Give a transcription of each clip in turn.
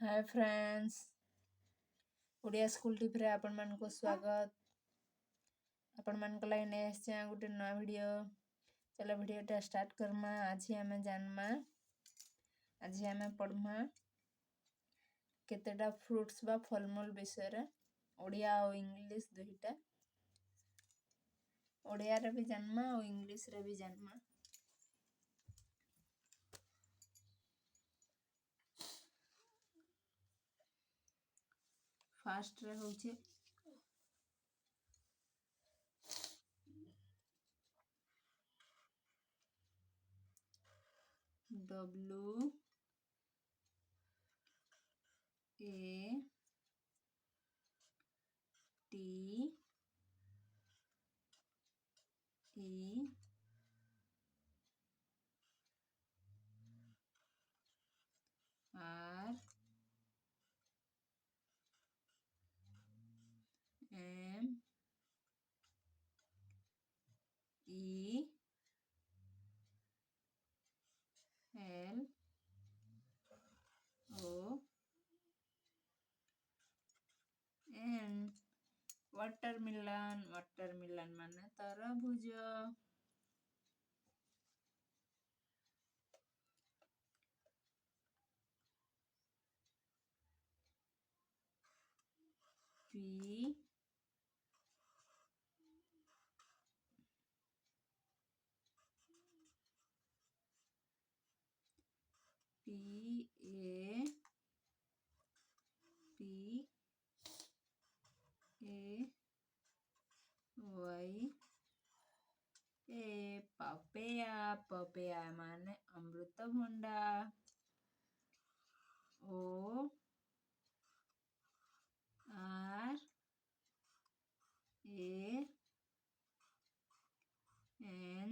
Hi friends, Odia school TV आपण मान को स्वागत। आपण मान को लाइन एस गोटे नया वीडियो। चलो वीडियो स्टार्ट करमा। आज हमें जानमा, आज हमें पढ़मा केतेटा फ्रूट्स बा फलमूल विषय रे। ओडिया और इंग्लिश दुईटा, ओडिया रे भी जानमा और इंग्लिश रे भी जानमा। फास्ट रे होचे W A T E R M E L O N। Watermelon, watermelon माने तरबूज। P P A P A Y ए पपेया, पपेया माने अमृतभंडा। O R A N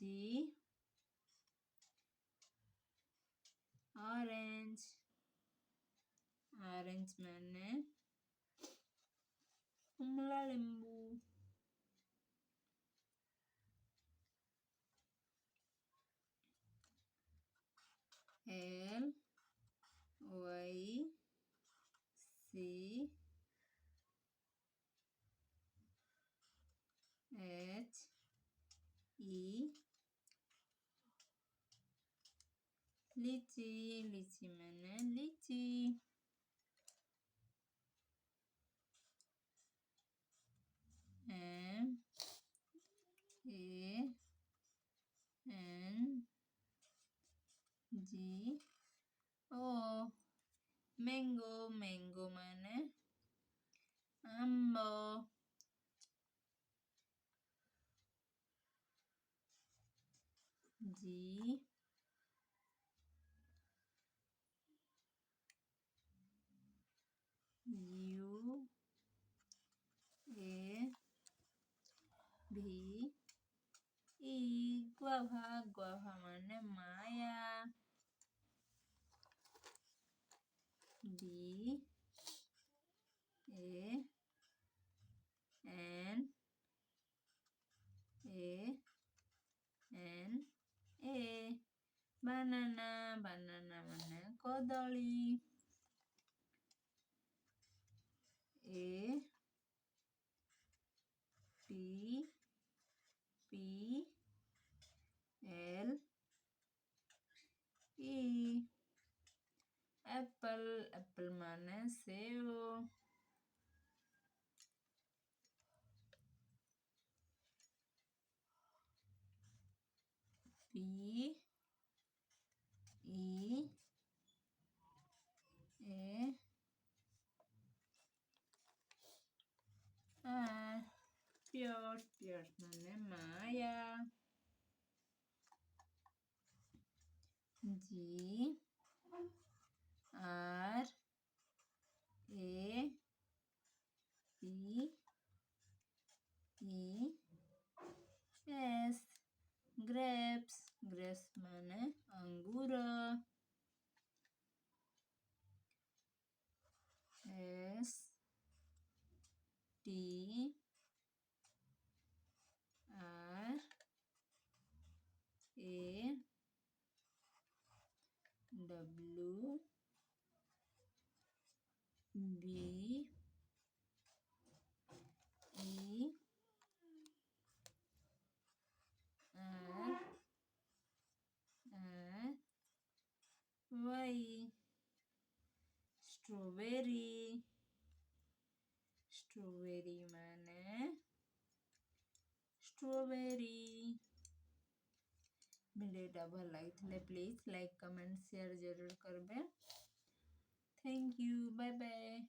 G orange, orange माने कमला नींबू। L Y C H E लीची, लीची मैंने लीची। M A N G O mango, mango मैंने आंबो। G U A V E guava, guava माने माया। B A N A N A banana, banana माने कदली। A P P L E Apple, Apple माने सेब। P E A R pure, pure माने माया। G R A P E S grapes, grapes माने अंगूर। S T R A W B E R Y strawberry strawberry माने strawberry भिडियोटा भल लगी please like comment share जरूर करबे। Thank you bye bye.